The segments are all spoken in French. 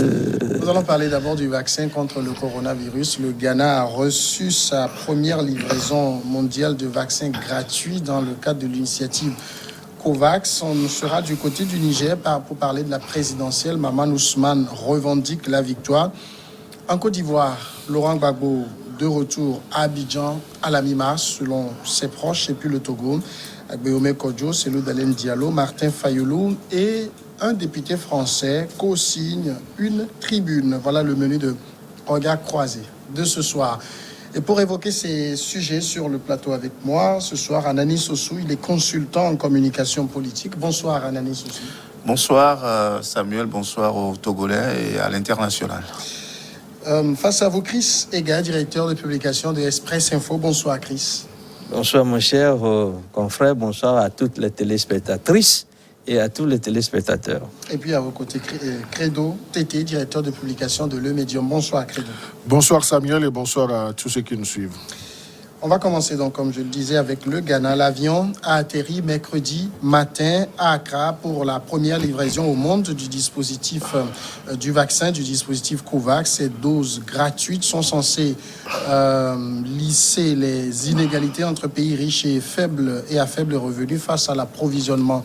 Nous allons parler d'abord du vaccin contre le coronavirus. Le Ghana a reçu sa première livraison mondiale de vaccins gratuits dans le cadre de l'initiative COVAX. On sera du côté du Niger pour parler de la présidentielle. Maman Ousmane revendique la victoire. En Côte d'Ivoire, Laurent Gbagbo de retour à Abidjan à la mi-mars selon ses proches. Et puis le Togo, Agbeome Kodjo, Cellou Dalein Diallo, Martin Fayoulou et un député français co-signe une tribune. Voilà le menu de Regard croisé de ce soir. Et pour évoquer ces sujets sur le plateau avec moi, ce soir, Anani Sossou, il est consultant en communication politique. Bonsoir Anani Sossou. Bonsoir Samuel, bonsoir aux Togolais et à l'international. Face à vous, Chris Ega, directeur de publication de Express Info. Bonsoir Chris. Bonsoir mon cher confrère, bonsoir à toutes les téléspectatrices et à tous les téléspectateurs. Et puis à vos côtés, Credo Tété, directeur de publication de Le Médium. Bonsoir Credo. Bonsoir Samuel et bonsoir à tous ceux qui nous suivent. On va commencer donc, comme je le disais, avec le Ghana. L'avion a atterri mercredi matin à Accra pour la première livraison au monde du dispositif du vaccin, du dispositif COVAX. Ces doses gratuites sont censées lisser les inégalités entre pays riches et à faible revenu face à l'approvisionnement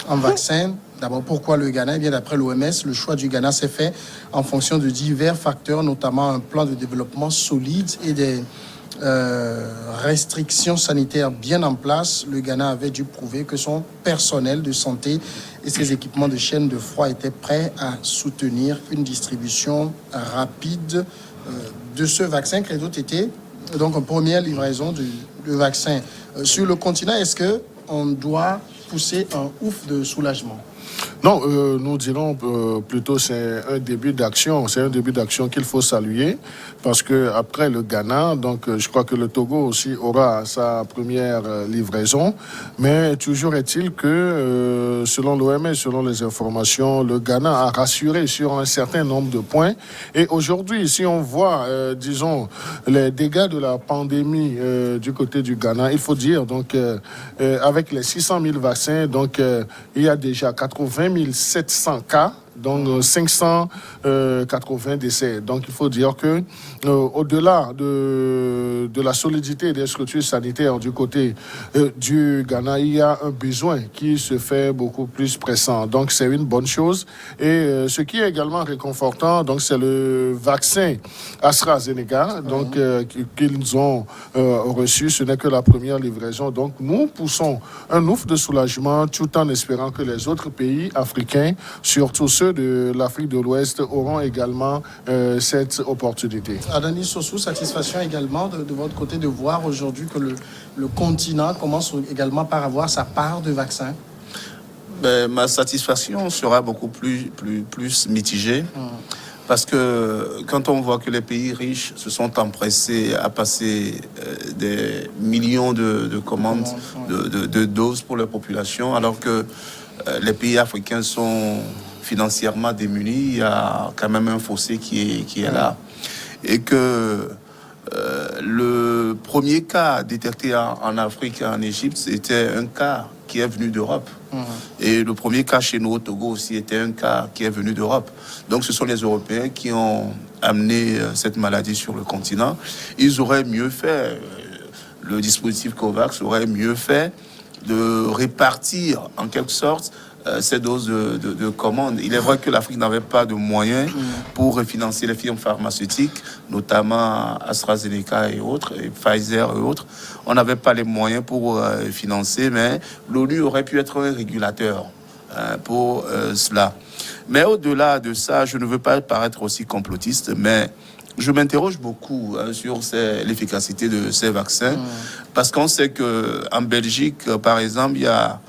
en vaccins. D'abord, pourquoi le Ghana? Eh bien, d'après l'OMS, le choix du Ghana s'est fait en fonction de divers facteurs, notamment un plan de développement solide et des restrictions sanitaires bien en place. Le Ghana avait dû prouver que son personnel de santé et ses équipements de chaîne de froid étaient prêts à soutenir une distribution rapide de ce vaccin. Credo Tété, donc une première livraison du vaccin sur le continent. Est-ce qu'on doit pousser un ouf de soulagement? Non, nous dirons plutôt c'est un début d'action. C'est un début d'action qu'il faut saluer parce que après le Ghana, donc je crois que le Togo aussi aura sa première livraison. Mais toujours est-il que selon l'OMS, selon les informations, le Ghana a rassuré sur un certain nombre de points. Et aujourd'hui, si on voit, disons, les dégâts de la pandémie du côté du Ghana, il faut dire donc avec les 600 000 vaccins, donc il y a déjà 80 700 cas, donc 580 décès. Donc il faut dire que au-delà de la solidité des structures sanitaires du côté du Ghana, il y a un besoin qui se fait beaucoup plus pressant. Donc c'est une bonne chose. Et ce qui est également réconfortant, donc c'est le vaccin AstraZeneca, donc qu'ils ont reçu. Ce n'est que la première livraison. Donc nous poussons un ouf de soulagement tout en espérant que les autres pays africains, surtout ceux de l'Afrique de l'Ouest, auront également cette opportunité. Anani Sossou, satisfaction également de votre côté de voir aujourd'hui que le continent commence également par avoir sa part de vaccins? Ma satisfaction sera beaucoup plus mitigée. Parce que quand on voit que les pays riches se sont empressés à passer des millions de commandes, de doses pour leur population, alors que les pays africains sont financièrement démunis, il y a quand même un fossé qui est là. Et que le premier cas détecté en Afrique et en Égypte, c'était un cas qui est venu d'Europe. Et le premier cas chez nous au Togo aussi était un cas qui est venu d'Europe. Donc ce sont les Européens qui ont amené cette maladie sur le continent. Ils auraient mieux fait, le dispositif COVAX aurait mieux fait de répartir en quelque sorte ces doses de commandes. Il est vrai que l'Afrique n'avait pas de moyens pour financer les firmes pharmaceutiques, notamment AstraZeneca et autres, et Pfizer et autres. On n'avait pas les moyens pour financer, mais l'ONU aurait pu être un régulateur pour cela. Mais au-delà de ça, je ne veux pas paraître aussi complotiste, mais je m'interroge beaucoup sur l'efficacité de ces vaccins, parce qu'on sait qu'en Belgique, par exemple, il y a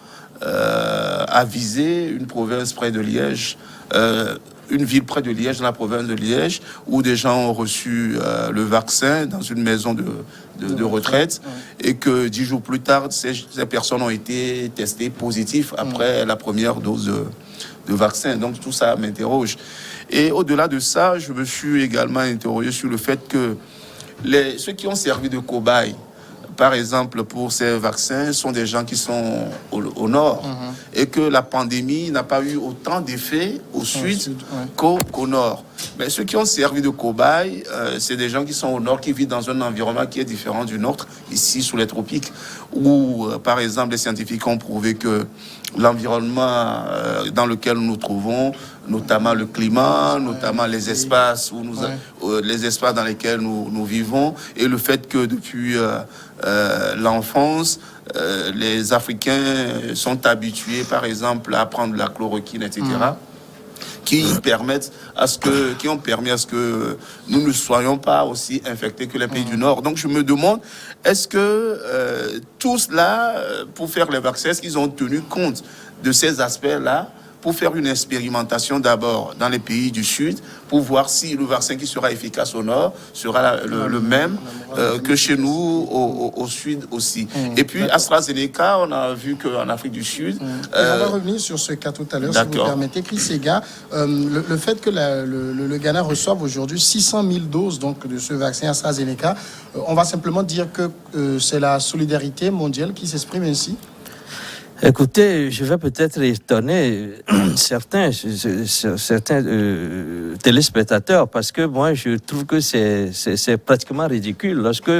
avisé une province près de Liège, une ville près de Liège, dans la province de Liège, où des gens ont reçu le vaccin dans une maison de retraite, et que 10 jours plus tard, ces personnes ont été testées positives après la première dose de vaccin. Donc tout ça m'interroge. Et au-delà de ça, je me suis également interrogé sur le fait que ceux qui ont servi de cobayes, par exemple, pour ces vaccins, sont des gens qui sont au nord. et que la pandémie n'a pas eu autant d'effets au sud qu'au nord. Mais ceux qui ont servi de cobayes, c'est des gens qui sont au nord, qui vivent dans un environnement qui est différent du nôtre, ici sous les tropiques, où, par exemple, les scientifiques ont prouvé que l'environnement dans lequel nous nous trouvons, notamment le climat, notamment les espaces les espaces dans lesquels nous vivons, et le fait que depuis l'enfance, les Africains sont habitués, par exemple, à prendre la chloroquine, etc. Qui ont permis à ce que nous ne soyons pas aussi infectés que les pays du Nord. Donc je me demande, est-ce que tout cela, pour faire les vaccins, est-ce qu'ils ont tenu compte de ces aspects-là pour faire une expérimentation d'abord dans les pays du Sud, pour voir si le vaccin qui sera efficace au Nord sera le même que chez nous au Sud aussi. Et puis AstraZeneca, on a vu qu'en Afrique du Sud... on va revenir sur ce cas tout à l'heure, si vous permettez. Chris Sega, le fait que le Ghana reçoive aujourd'hui 600 000 doses donc, de ce vaccin AstraZeneca, on va simplement dire que c'est la solidarité mondiale qui s'exprime ainsi? Écoutez, je vais peut-être étonner certains téléspectateurs parce que moi, je trouve que c'est pratiquement ridicule. Lorsque,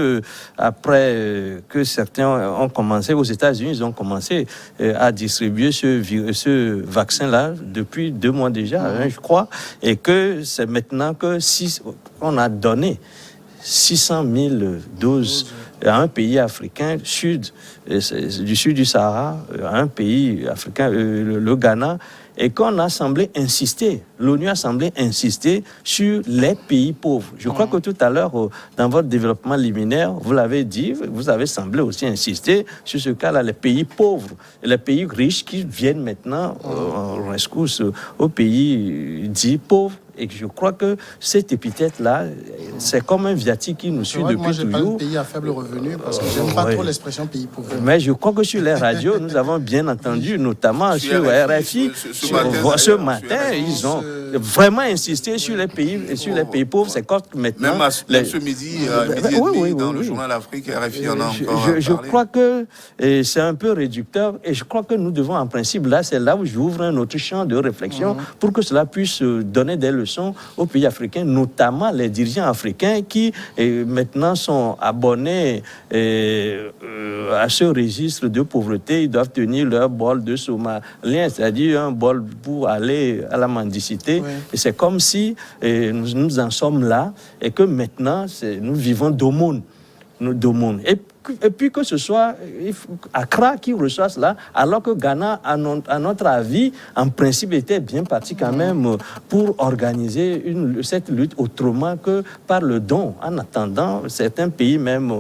après que certains ont commencé, aux États-Unis, ils ont commencé à distribuer ce vaccin-là depuis 2 mois déjà, je crois, et que c'est maintenant que on a donné 600 000 doses à un pays africain du sud du Sahara, à un pays africain, le Ghana, et qu'on a semblé insister, l'ONU a semblé insister sur les pays pauvres. Je crois que tout à l'heure, dans votre développement liminaire, vous l'avez dit, vous avez semblé aussi insister sur ce cas-là, les pays pauvres, les pays riches qui viennent maintenant en rescousse aux pays dits pauvres. Et je crois que cette épithète-là, c'est comme un viatique qui nous suit depuis moi, toujours. Moi, je parle de pays à faible revenu parce que j'aime pas trop l'expression pays pauvre. Mais je crois que sur les radios, nous avons bien entendu, notamment sur RFI, ce matin, ils ont vraiment insisté sur les pays pauvres. C'est comme maintenant... Même ce midi, dans le journal Afrique, RFI en a encore parlé. Je crois que c'est un peu réducteur et je crois que nous devons, en principe, là, c'est là où j'ouvre un autre champ de réflexion pour que cela puisse donner des leçons aux pays africains, notamment les dirigeants africains qui maintenant sont abonnés à ce registre de pauvreté. Ils doivent tenir leur bol de somalien, c'est-à-dire un bol pour aller à la mendicité. Oui. Et c'est comme si nous en sommes là et que maintenant nous vivons d'aumône. Et puis que ce soit Accra qui reçoit cela, alors que Ghana, à notre avis, en principe, était bien parti quand même pour organiser cette lutte autrement que par le don. En attendant, certains pays même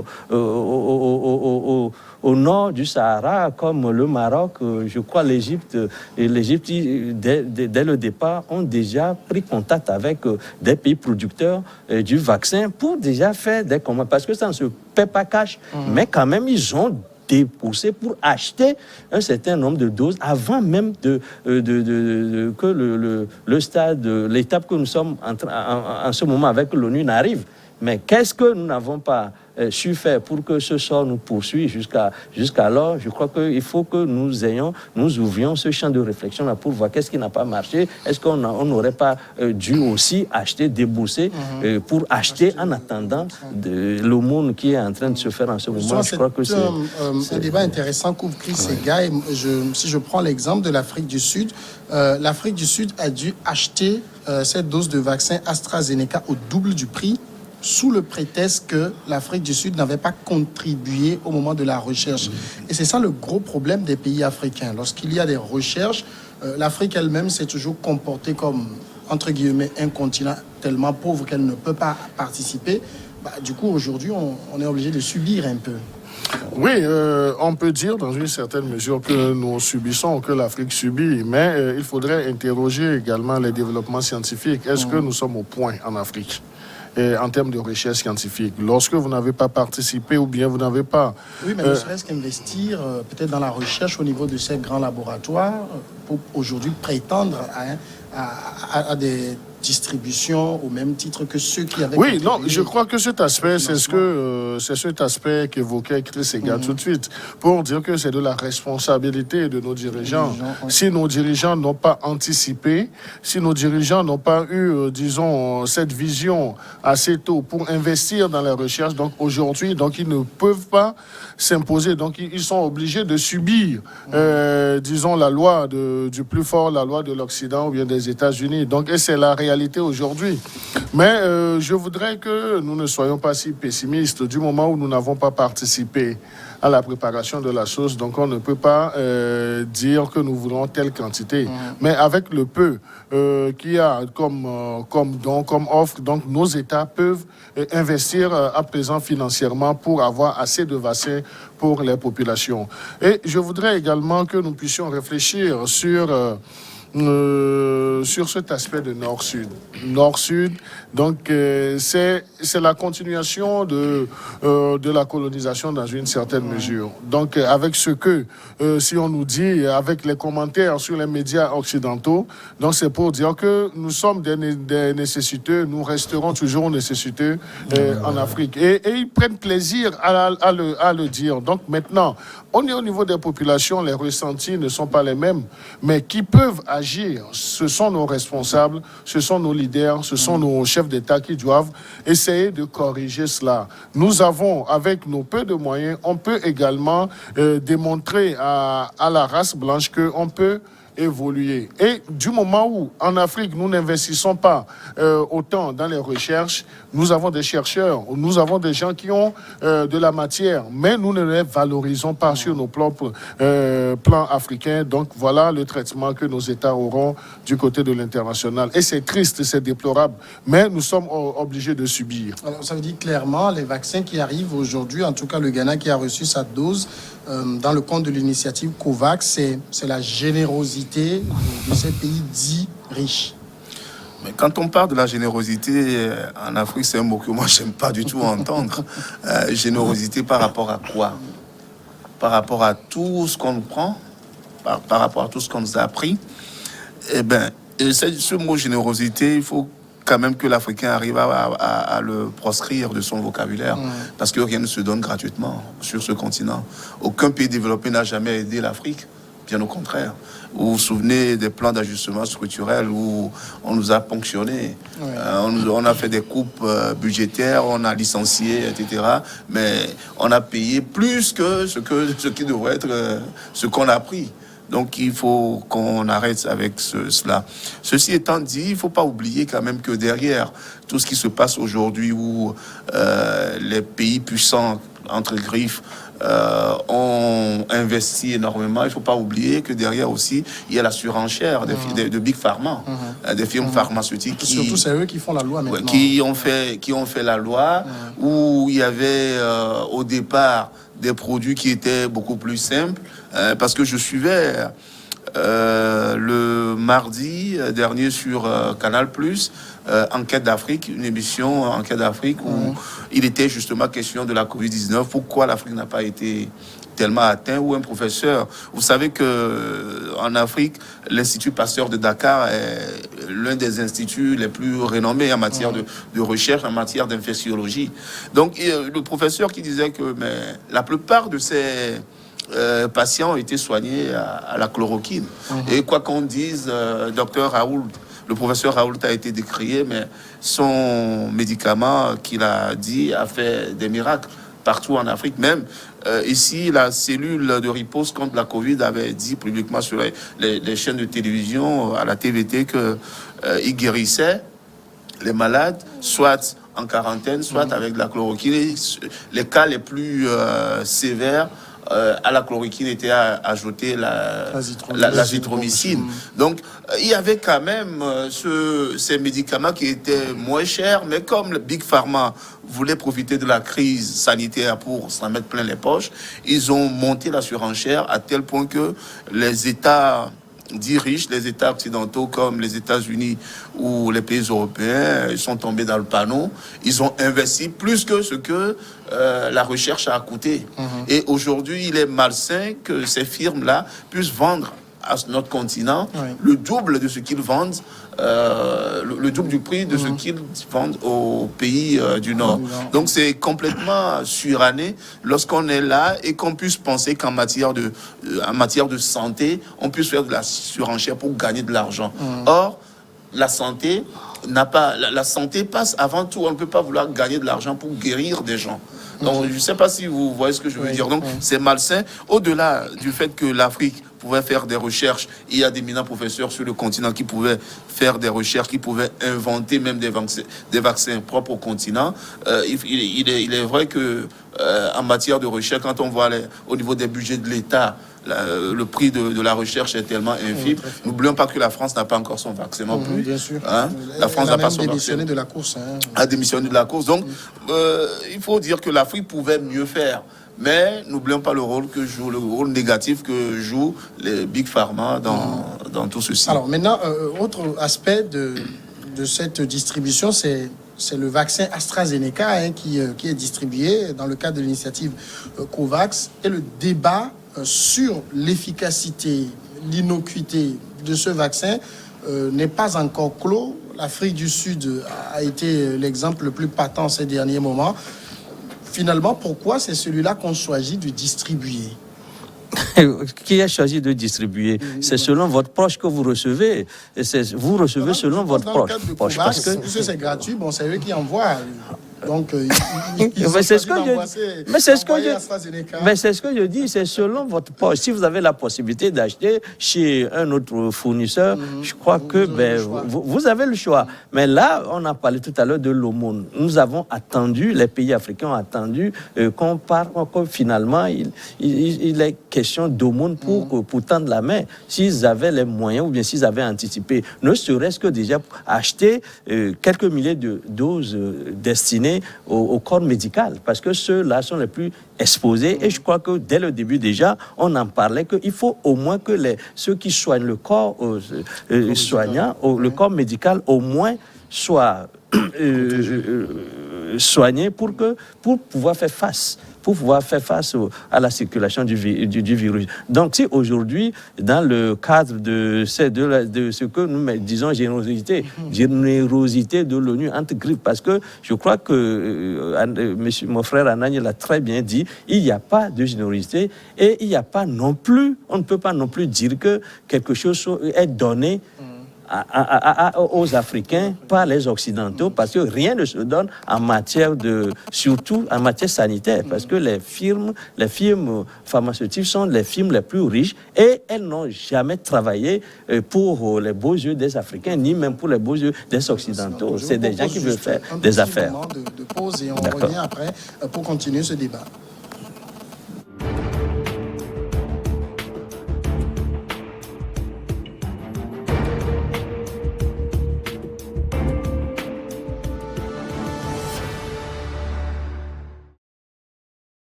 au nord du Sahara, comme le Maroc, je crois l'Égypte, dès le départ, ont déjà pris contact avec des pays producteurs du vaccin pour déjà faire des commandes. Parce que ça ne se paie pas cash, mais quand même, ils ont dépoussé pour acheter un certain nombre de doses avant même que le stade, l'étape que nous sommes en ce moment avec l'ONU n'arrive. Mais qu'est-ce que nous n'avons pas su faire pour que ce sort nous poursuive jusqu'alors? Je crois qu'il faut que nous ouvrions ce champ de réflexion-là pour voir qu'est-ce qui n'a pas marché. Est-ce qu'on n'aurait pas dû aussi acheter, débourser pour acheter en attendant l'aumône qui est en train de se faire en ce moment? Je crois que c'est un débat intéressant qu'ouvre Chris Sega. Si je prends l'exemple de l'Afrique du Sud, l'Afrique du Sud a dû acheter cette dose de vaccin AstraZeneca au double du prix, sous le prétexte que l'Afrique du Sud n'avait pas contribué au moment de la recherche. Et c'est ça le gros problème des pays africains. Lorsqu'il y a des recherches, l'Afrique elle-même s'est toujours comportée comme, entre guillemets, un continent tellement pauvre qu'elle ne peut pas participer. Du coup, aujourd'hui, on est obligé de subir un peu. Oui, on peut dire dans une certaine mesure que nous subissons, que l'Afrique subit, mais il faudrait interroger également les développements scientifiques. Est-ce que nous sommes au point en Afrique ? Et en termes de recherche scientifique, lorsque vous n'avez pas participé ou bien vous n'avez pas... Oui, mais ne serait-ce qu'investir peut-être dans la recherche au niveau de ces grands laboratoires pour aujourd'hui prétendre à des distribution au même titre que ceux qui avaient Oui, contribué. non, je crois que cet aspect, c'est cet aspect qu'évoquait Chris Ega tout de suite, pour dire que c'est de la responsabilité de nos dirigeants. Si nos dirigeants n'ont pas anticipé, si nos dirigeants n'ont pas eu, disons, cette vision assez tôt pour investir dans la recherche, donc aujourd'hui, donc ils ne peuvent pas s'imposer, donc ils sont obligés de subir, disons, la loi du plus fort, la loi de l'Occident ou bien des États-Unis. Donc, et c'est la réalité aujourd'hui. Mais je voudrais que nous ne soyons pas si pessimistes du moment où nous n'avons pas participé à la préparation de la sauce. Donc, on ne peut pas dire que nous voulons telle quantité. Mais avec le peu qu'il y a comme don, comme offre, donc nos États peuvent investir à présent financièrement pour avoir assez de vaccins pour les populations. Et je voudrais également que nous puissions réfléchir sur cet aspect de Nord-Sud. Nord-Sud, donc c'est la continuation de la colonisation dans une certaine mesure. Donc avec ce que, si on nous dit, avec les commentaires sur les médias occidentaux, donc c'est pour dire que nous sommes des nécessiteux, nous resterons toujours nécessiteux en Afrique. Et ils prennent plaisir à le dire. Donc maintenant, on est au niveau des populations, les ressentis ne sont pas les mêmes, mais qui peuvent agir, ce sont nos responsables, ce sont nos leaders, ce sont nos chefs d'État qui doivent essayer de corriger cela. Nous avons, avec nos peu de moyens, on peut également démontrer à la race blanche qu'on peut évoluer. Et du moment où, en Afrique, nous n'investissons pas autant dans les recherches, nous avons des chercheurs, nous avons des gens qui ont de la matière, mais nous ne les valorisons pas sur nos plans africains. Donc voilà le traitement que nos États auront du côté de l'international. Et c'est triste, c'est déplorable, mais nous sommes obligés de subir. Alors, ça veut dire clairement, les vaccins qui arrivent aujourd'hui, en tout cas le Ghana qui a reçu sa dose, dans le cadre de l'initiative COVAX, c'est la générosité de ces pays dits riches. Mais quand on parle de la générosité en Afrique, c'est un mot que moi, je n'aime pas du tout entendre. Générosité par rapport à quoi? Par rapport à tout ce qu'on nous prend, par rapport à tout ce qu'on nous a appris. Eh bien, ce mot générosité, il faut quand même que l'Africain arrive à le proscrire de son vocabulaire, parce que rien ne se donne gratuitement sur ce continent. Aucun pays développé n'a jamais aidé l'Afrique, bien au contraire. Vous vous souvenez des plans d'ajustement structurel où on nous a ponctionnés, on a fait des coupes budgétaires, on a licencié, etc. Mais on a payé plus que ce qui devrait être ce qu'on a pris. Donc, il faut qu'on arrête avec cela. Ceci étant dit, il ne faut pas oublier quand même que derrière tout ce qui se passe aujourd'hui où les pays puissants, entre griffes, ont investi énormément, il ne faut pas oublier que derrière aussi, il y a la surenchère de Big Pharma, des firmes pharmaceutiques. Surtout, c'est eux qui font la loi maintenant. Qui ont fait la loi, où il y avait au départ des produits qui étaient beaucoup plus simples, parce que je suivais le mardi dernier sur Canal+, Enquête d'Afrique, une émission Enquête d'Afrique où il était justement question de la Covid-19, pourquoi l'Afrique n'a pas été tellement atteint, ou un professeur. Vous savez que en Afrique, l'Institut Pasteur de Dakar est l'un des instituts les plus renommés en matière de recherche, en matière d'infectiologie. Donc, le professeur qui disait que la plupart de ces patients ont été soignés à la chloroquine. Et quoi qu'on dise, docteur Raoult, le professeur Raoult a été décrié, mais son médicament qu'il a dit a fait des miracles partout en Afrique. Même ici, la cellule de riposte contre la Covid avait dit publiquement sur les chaînes de télévision, à la TVT, qu'il guérissait les malades, soit en quarantaine, soit avec de la chloroquine. Les cas les plus sévères, à la chloroquine était ajoutée l'azithromycine. Donc, il y avait quand même ces médicaments qui étaient moins chers, mais comme le Big Pharma voulait profiter de la crise sanitaire pour s'en mettre plein les poches, ils ont monté la surenchère à tel point que les États dits riches, les États occidentaux comme les États-Unis ou les pays européens, ils sont tombés dans le panneau. Ils ont investi plus que ce que la recherche a coûté. Et aujourd'hui, il est malsain que ces firmes-là puissent vendre à notre continent le double de ce qu'ils vendent le double du prix de ce qu'ils vendent aux pays du Nord. Donc c'est complètement suranné lorsqu'on est là et qu'on puisse penser qu'en matière de santé, on puisse faire de la surenchère pour gagner de l'argent. Or, la santé la santé passe avant tout. On ne peut pas vouloir gagner de l'argent pour guérir des gens. Donc, je ne sais pas si vous voyez ce que je veux dire. Donc, c'est malsain. Au-delà du fait que l'Afrique pouvait faire des recherches, il y a d'éminents professeurs sur le continent qui pouvaient faire des recherches, qui pouvaient inventer même des vaccins propres au continent. Il est vrai que en matière de recherche, quand on voit au niveau des budgets de l'État, le prix de la recherche est tellement infime. N'oublions pas que la France n'a pas encore son vaccin non plus. Bien sûr. Hein? La France n'a pas son vaccin. démissionné de la course. A démissionné de la course. Donc, il faut dire que l'Afrique pouvait mieux faire. Mais n'oublions pas le rôle négatif que jouent les Big Pharma dans tout ceci. Alors maintenant, autre aspect de cette distribution, c'est le vaccin AstraZeneca qui est distribué dans le cadre de l'initiative COVAX. Et le débat sur l'efficacité, l'innocuité de ce vaccin n'est pas encore clos. L'Afrique du Sud a été l'exemple le plus patent ces derniers moments. Finalement, pourquoi c'est celui-là qu'on choisit de distribuer? Qui a choisi de distribuer? C'est selon votre proche que vous recevez. Et vous recevez selon votre proche. Parce que c'est gratuit, bon, c'est eux qui envoient. Donc, c'est ce que je dis, c'est selon votre poche. Si vous avez la possibilité d'acheter chez un autre fournisseur, je crois que vous avez le choix. Mais là, on a parlé tout à l'heure de l'aumône. Nous avons attendu, les pays africains ont attendu qu'on parle, que finalement, il est question d'aumône pour tendre la main. S'ils avaient les moyens ou bien s'ils avaient anticipé, ne serait-ce que déjà acheter quelques milliers de doses destinées au corps médical, parce que ceux-là sont les plus exposés. Et je crois que dès le début déjà, on en parlait qu'il faut au moins que ceux qui soignent le corps soignant, le corps médical au moins soient soignés pour pouvoir faire face. À la circulation du virus. Donc, si aujourd'hui, dans le cadre de ce que nous disons générosité de l'ONU anti-grippe, parce que je crois que mon frère Anani l'a très bien dit, il n'y a pas de générosité et il n'y a pas non plus, on ne peut pas non plus dire que quelque chose est donné aux Africains par les Occidentaux, parce que rien ne se donne surtout en matière sanitaire, parce que les firmes pharmaceutiques sont les firmes les plus riches et elles n'ont jamais travaillé pour les beaux yeux des Africains, ni même pour les beaux yeux des Occidentaux. C'est des gens qui veulent faire des affaires. De pause et on revient après pour continuer ce débat.